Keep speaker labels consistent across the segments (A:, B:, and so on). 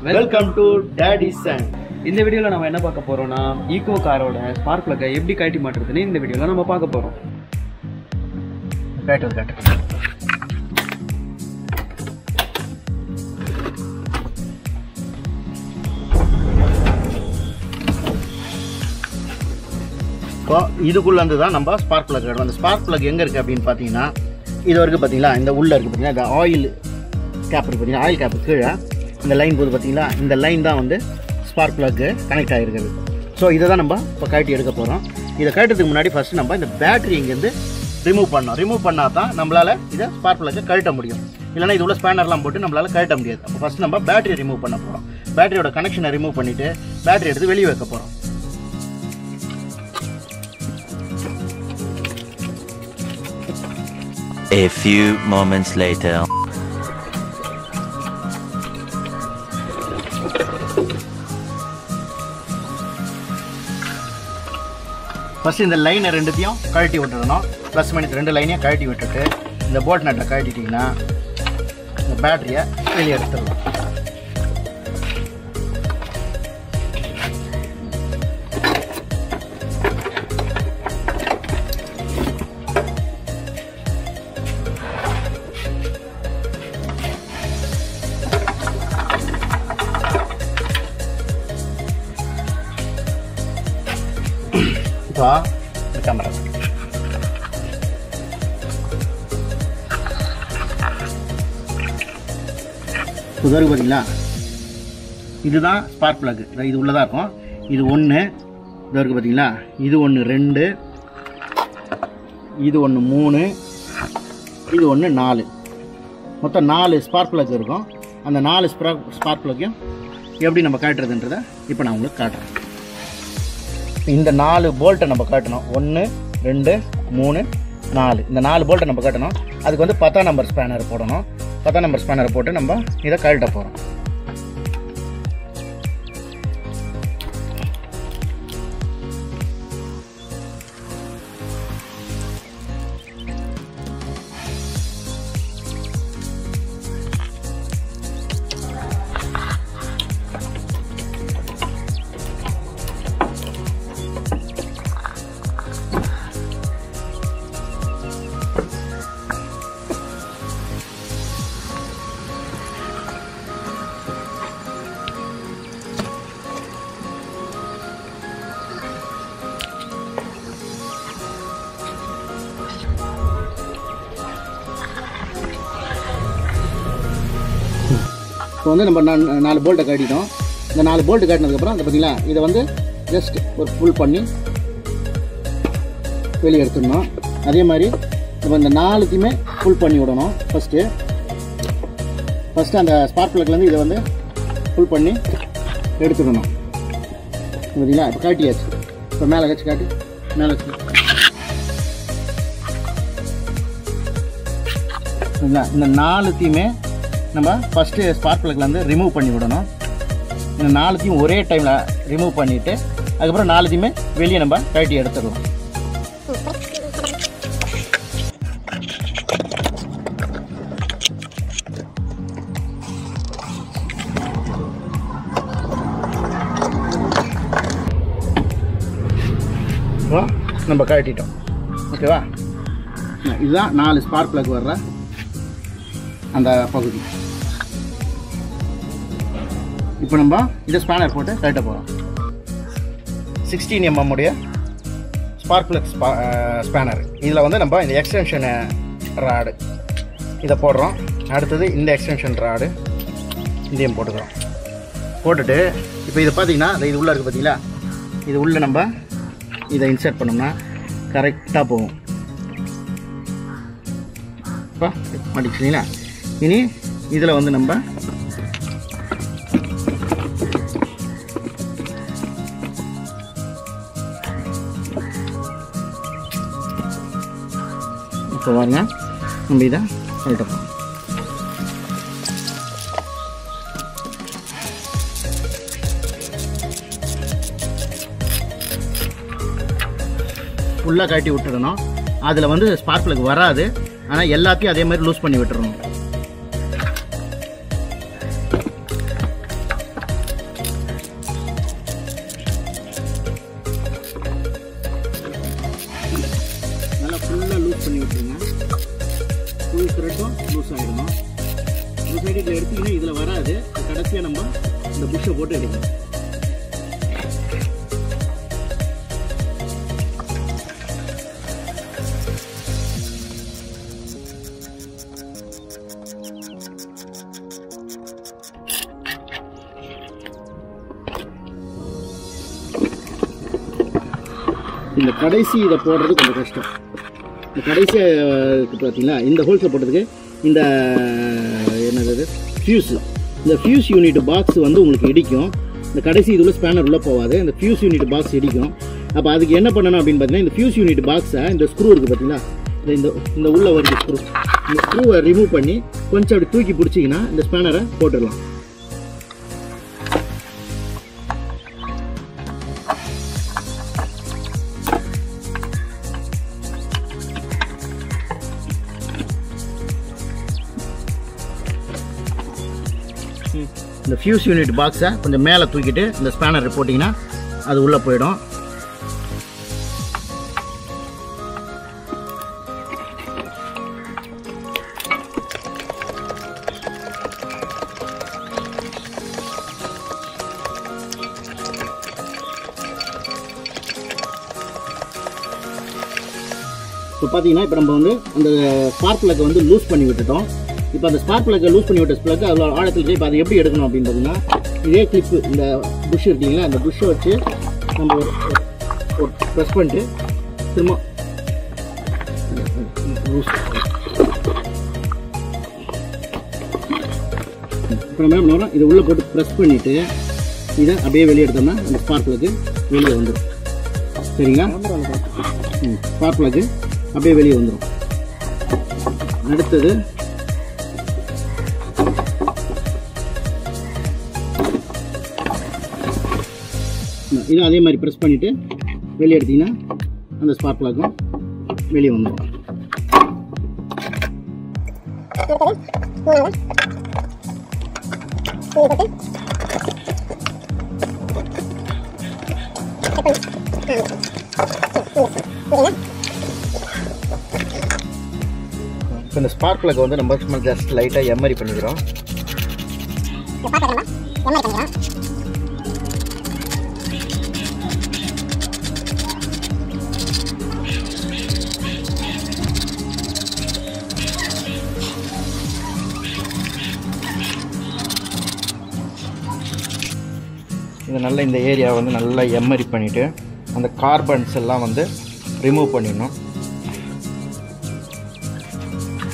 A: Welcome to Daddyson.
B: இந்த வீடியோல நம்ம என்ன பார்க்க போறோம்னா ஈகோ காரோட ஸ்பார்க் பிளக்கை எப்படி கழட்டி மாட்டுறதுன்னு இந்த வீடியோல நம்ம பார்க்க போறோம்.
A: இப்போ இதுக்குள்ள இருந்து தான் நம்ம ஸ்பார்க் பிளக் எடுக்கணும். அந்த ஸ்பார்க் பிளக் எங்க இருக்கு அப்படின்னு பார்த்தீங்கன்னா இது வரைக்கும் பார்த்தீங்களா, இந்த உள்ள இருக்கு பார்த்தீங்கன்னா, இந்த ஆயில் கேப் இருக்கு பார்த்தீங்கன்னா, ஆயில் கேப்பு கீழே இந்த லைன் போது பார்த்தீங்களா, இந்த லைன் தான் வந்து ஸ்பார்க் பிளக்கு கனெக்ட் ஆகிருக்குது. ஸோ இதை தான் நம்ம இப்போ கழட்டி எடுக்க போகிறோம். இதை கழட்டுறதுக்கு முன்னாடி ஃபஸ்ட்டு நம்ம இந்த பேட்டரி இங்கேருந்து ரிமூவ் பண்ணோம். ரிமூவ் பண்ணால் தான் நம்மளால் இதை ஸ்பார்க் பிளக்கை கழட்ட முடியும். இல்லைனா இது உள்ள ஸ்பேனர்லாம் போட்டு நம்மளால் கழட்ட முடியாது. அப்போ ஃபஸ்ட்டு நம்ம பேட்டரி ரிமூவ் பண்ண போகிறோம். பேட்டரியோட கனெக்ஷனை ரிமூவ் பண்ணிவிட்டு பேட்டரி எடுத்து வெளியே வைக்க போகிறோம்.
C: A few moments later.
A: First இந்த லைனை ரெண்டுத்தையும் கழட்டி விட்டுடணும். ப்ளஸ் மைனஸ் ரெண்டு லைனையும் கழட்டி விட்டுட்டு இந்த போல்ட் நட்டை கழட்டிட்டிங்கன்னா இந்த பேட்டரியை வெளியே எடுத்துடலாம். இப்போ இந்த கேமரா புதருக்கு பார்த்தீங்களா, இதுதான் ஸ்பார்க் பிளக். இது உள்ளதாக இருக்கும். இது ஒன்று இது இருக்குது பார்த்தீங்களா, இது ஒன்று 2, இது ஒன்று 3, இது ஒன்று 4, மொத்தம் 4 ஸ்பார்க் பிளக் இருக்கும். அந்த 4 ஸ்பார்க் பிளக்கையும் எப்படி நம்ம காட்டுறதுன்றதை இப்போ நான் உங்களுக்கு காட்டுறேன். இந்த 4 போல்ட்டை நம்ம காட்டணும். 1 2 3 4, இந்த 4 போல்ட்டை நம்ம காட்டணும். அதுக்கு வந்து 10ஆம் நம்பர் ஸ்பேனர் போடணும். 10ஆம் நம்பர் ஸ்பேனரை போட்டு நம்ம இதை கழட்ட போகிறோம். இப்போ வந்து நம்ம 4 போல்ட்டை காட்டிட்டோம். இந்த 4 போல்ட்டு காட்டினதுக்கப்புறம் அதை பார்த்தீங்களா, இதை வந்து ஜஸ்ட் ஒரு ஃபுல் பண்ணி வெளியே எடுத்துடணும். அதே மாதிரி நம்ம இந்த 4த்தையுமே ஃபுல் பண்ணி விடணும். ஃபஸ்ட்டு அந்த ஸ்பார்க் பிளக்லேருந்து இதை வந்து ஃபுல் பண்ணி எடுத்துக்கணும். பார்த்தீங்களா, இப்போ காட்டியாச்சு. இப்போ மேலே வச்சு காட்டி மேலே வச்சு இந்த 4த்தையுமே நம்ம ஃபஸ்ட்டு ஸ்பார்க் பிளக்லேருந்து ரிமூவ் பண்ணி விடணும். இந்த 4த்தையும் ஒரே டைமில் ரிமூவ் பண்ணிவிட்டு அதுக்கப்புறம் 4த்தையுமே வெளியே நம்ம கழட்டி எடுத்துடலாம். இப்போ நம்ம கழட்டிட்டோம். ஓகேவா, இதுதான் 4 ஸ்பார்க் பிளக் வர்ற அந்த பகுதி. இப்போ நம்ம இதை ஸ்பேனர் போட்டு கழட்ட போகிறோம். 16 mm உடைய ஸ்பார்க் பிளக் ஸ்பேனர். இதில் வந்து நம்ம இந்த எக்ஸ்டென்ஷன் ராடு இதை போடுறோம். அடுத்தது இந்த எக்ஸ்டென்ஷன் ராடு இதையும் போட்டுக்கிறோம். போட்டுட்டு இப்போ இதை பார்த்தீங்கன்னா இது உள்ளே இருக்குது பார்த்தீங்களா, இது உள்ளே நம்ம இதை இன்சர்ட் பண்ணோம்னா கரெக்டாக போகும். இப்போ மாட்டிக்கிட்டீங்களா, இனி இதில் வந்து நம்ம இப்போ பாருங்க, நம்ம இதை கழட்டப்போம். ஃபுல்லாக கழட்டி விட்டுடணும். அதில் வந்து ஸ்பார்க் பிளக் வராது, ஆனால் எல்லாத்தையும் அதே மாதிரி லூஸ் பண்ணி விட்டுறணும். ஈஸியாக நம்ம இந்த புஷ்ஷை போட்டு எடுக்கணும். இந்த கடைசி இதை போடுறது கொஞ்சம் கஷ்டம். இந்த கடைசியாக பார்த்தீங்கன்னா இந்த ஹோல்ஸை போட்டதுக்கு இந்த என்னது ஃபியூஸு, இந்த ஃபியூஸ் யூனிட் பாக்ஸ் வந்து உங்களுக்கு இடிக்கும். இந்த கடைசி இதில் ஸ்பேனர் உள்ளே போகாது, இந்த ஃபியூஸ் யூனிட் பாக்ஸ் இடிக்கும். அப்போ அதுக்கு என்ன பண்ணணும் அப்படின்னு பார்த்தீங்கன்னா, இந்த ஃபியூஸ் யூனிட் பாக்ஸை இந்த ஸ்க்ரூ இருக்குது பார்த்தீங்களா, இந்த உள்ளே வருது ஸ்க்ரூ, இந்த ஸ்க்ரூவை ரிமூவ் பண்ணி கொஞ்சம் அப்படி தூக்கி பிடிச்சிங்கன்னா இந்த ஸ்பேனரை போட்டுடலாம். இந்த ஃபியூஸ் யூனிட் பாக்ஸை கொஞ்சம் மேலே தூக்கிட்டு இந்த ஸ்பேனர் போட்டிங்கன்னா அது உள்ளே போயிடும். இப்போ பார்த்தீங்கன்னா இப்போ நம்ம வந்து அந்த ஸ்பார்க் பிளக்கை வந்து லூஸ் பண்ணி விட்டுட்டோம். இப்போ அந்த ஸ்பார்க் பிளக்கை லூஸ் பண்ணி விட்ட பிளக்கு அதில் ஆழத்தில் இப்போ அதை எப்படி எடுக்கணும் அப்படின்னு பார்த்தீங்கன்னா, இதே கிளிப்பு இந்த புஷ் இருக்குங்களா, அந்த புஷ்ஷை வச்சு நம்ம ஒரு ப்ரெஸ் பண்ணிட்டு திரும்ப லூஸ். இப்போ நம்ம என்ன பண்ணுறோம், இதை உள்ளே போட்டு ப்ரெஸ் பண்ணிவிட்டு இதை அப்படியே வெளியே எடுத்தோம்னா அந்த ஸ்பார்க் பிளக்கு வெளியே வந்துடும். சரிங்களா? ஸ்பார்க் பிளக்கு அப்படியே வெளியே வந்துடும். அடுத்தது இன்னும் அதே மாதிரி ப்ரெஸ் பண்ணிவிட்டு வெளியே எடுத்திங்கன்னா அந்த ஸ்பார்க் பிளக்கும் வெளியே வந்துடும். இப்போ இந்த ஸ்பார்க் பிளக் வந்து நம்ம சும்மா ஜஸ்ட் லைட்டாக எம்ஆரி பண்ணிக்கிறோம். இது நல்லா இந்த ஏரியா வந்து நல்லா எம்ஆரி பண்ணிவிட்டு அந்த கார்பன்ஸ் எல்லாம் வந்து ரிமூவ் பண்ணிடணும்.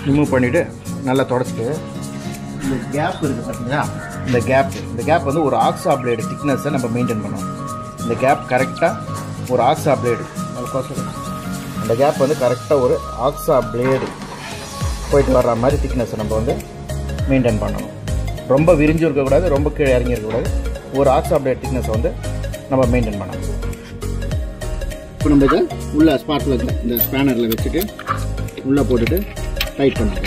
A: ரிமூவ் பண்ணிவிட்டு நல்லா தொடச்சிட்டு இந்த கேப் இருக்குது பார்த்தீங்களா, இந்த கேப் வந்து ஒரு ஆக்ஸா பிளேடு திக்னஸை நம்ம மெயின்டைன் பண்ணணும். இந்த கேப் கரெக்டாக ஒரு ஆக்ஸா பிளேடு, அந்த கேப் வந்து கரெக்டாக ஒரு ஆக்ஸா பிளேடு போயிட்டு வர்ற மாதிரி திக்னஸை நம்ம வந்து மெயின்டைன் பண்ணணும். ரொம்ப விரிஞ்சு இருக்கக்கூடாது, ரொம்ப கீழே இறங்கி இருக்கக்கூடாது. ஒரு ஆக்ஸா பிளேட் திக்னஸை வந்து நம்ம மெயின்டைன் பண்ணணும். இப்போ நம்ம இதை உள்ள ஸ்பார்க் பிளக் இந்த ஸ்பேனரில் வச்சுட்டு உள்ளே போட்டுட்டு டைட் பண்ணணும்.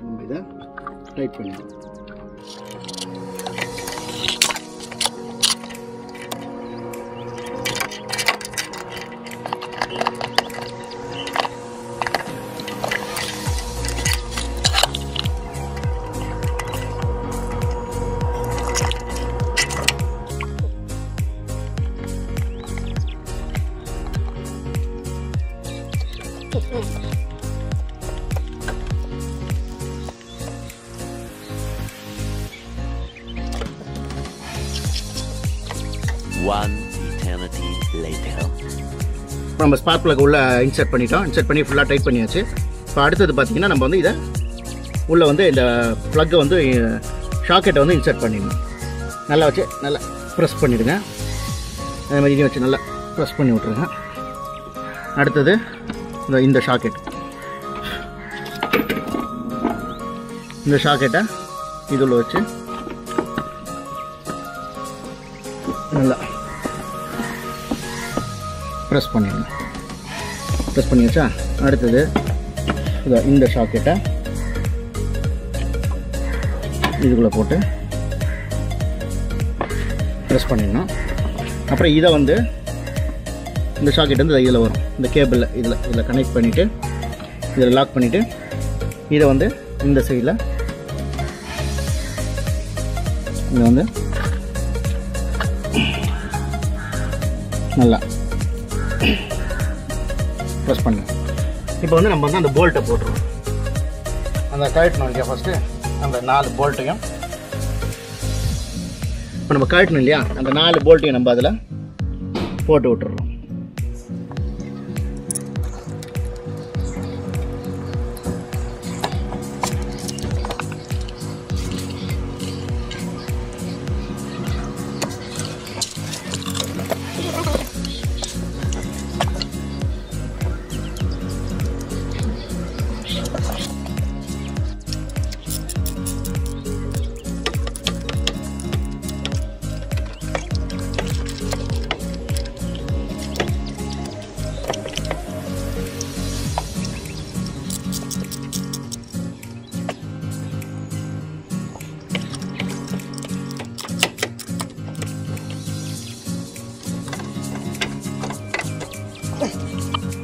A: நம்ம இதை டைட் பண்ணிடணும்.
C: One eternity later.
A: நம்ம ஸ்பார்க் பிளக் உள்ள இன்சர்ட் பண்ணிட்டோம். இன்சர்ட் பண்ணி ஃபுல்லாக டைட் பண்ணியாச்சு. இப்போ அடுத்தது பார்த்தீங்கன்னா நம்ம வந்து இதை உள்ளே வந்து இந்த ப்ளக்கை வந்து ஷாக்கெட்டை வந்து இன்சர்ட் பண்ணிடணும். நல்லா வச்சு நல்லா ப்ரெஸ் பண்ணிவிடுங்க. அதே மாதிரி இதையும் வச்சு நல்லா ப்ரெஸ் பண்ணி விட்ருங்க. அடுத்தது இந்த ஷாக்கெட்டை இதில் வச்சு நல்லா ப்ரெஸ் பண்ணிடணும். ப்ரெஸ் பண்ணியாச்சா? அடுத்தது இந்த ஷாக்கெட்டை இதுக்குள்ளே போட்டு ப்ரெஸ் பண்ணிடணும். அப்புறம் இதை வந்து இந்த ஷாக்கெட் வந்து இதில் வரும், இந்த கேபிளில் இதில் கனெக்ட் பண்ணிவிட்டு இதில் லாக் பண்ணிவிட்டு இதை வந்து இந்த சைடில் இதை வந்து நல்லா ப்ரெஸ் பண்ணு. இப்போ வந்து நம்ம வந்து அந்த போல்ட்டை போட்டுருவோம். அந்த கழட்டணும் இல்லையா, ஃபஸ்ட்டு அந்த 4 போல்ட்டையும் இப்போ நம்ம கழட்டணும் இல்லையா, அந்த 4 போல்ட்டையும் நம்ம அதில் போட்டு விட்டுறோம்.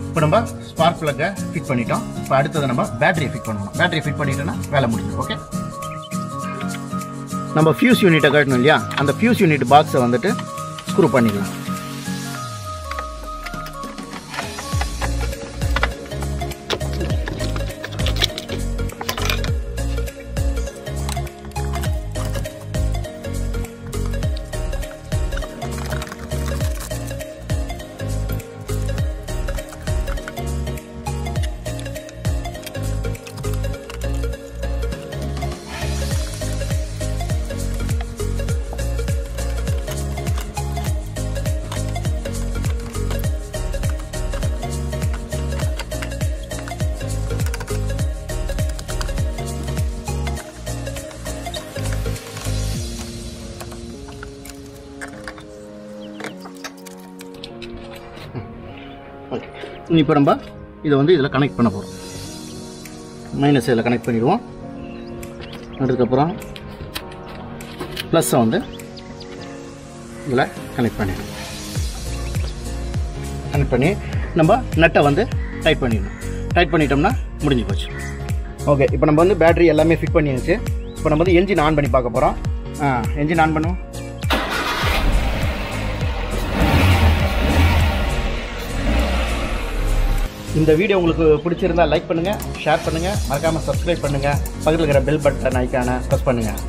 A: இப்போ நம்ம ஸ்பார்க் பிளக்கை ஃபிட் பண்ணிட்டோம். இப்போ அடுத்தது நம்ம பேட்டரியை ஃபிட் பண்ணணும். பேட்டரி ஃபிட் பண்ணிட்டோன்னா வேலை முடியும். ஓகே, நம்ம ஃபியூஸ் யூனிட்டை கட்டணும் இல்லையா, அந்த ஃபியூஸ் யூனிட் பாக்ஸை வந்துட்டு ஸ்க்ரூ பண்ணிக்கலாம். ஓகே, இப்போ நம்ம இதை வந்து இதில் கனெக்ட் பண்ண போகிறோம். மைனஸ் இதில் கனெக்ட் பண்ணிடுவோம். அதுக்கப்புறம் ப்ளஸ்ஸை வந்து இதில் கனெக்ட் பண்ணிடுவோம். கனெக்ட் பண்ணி நம்ம நட்டை வந்து டைட் பண்ணிடணும். டைட் பண்ணிட்டோம்னா முடிஞ்சு போச்சு. ஓகே, இப்போ நம்ம வந்து பேட்டரி எல்லாமே ஃபிட் பண்ணியாச்சு. இப்போ நம்ம வந்து என்ஜின் ஆன் பண்ணி பார்க்க போகிறோம். என்ஜின் ஆன் பண்ணுவோம். இந்த வீடியோ உங்களுக்கு பிடிச்சிருந்தா லைக் பண்ணுங்கள், ஷேர் பண்ணுங்கள், மறக்காமல் சப்ஸ்கிரைப் பண்ணுங்கள், பக்கத்தில் இருக்கிற பெல் பட்டன் ஐக்கானை ப்ரெஸ் பண்ணுங்கள்.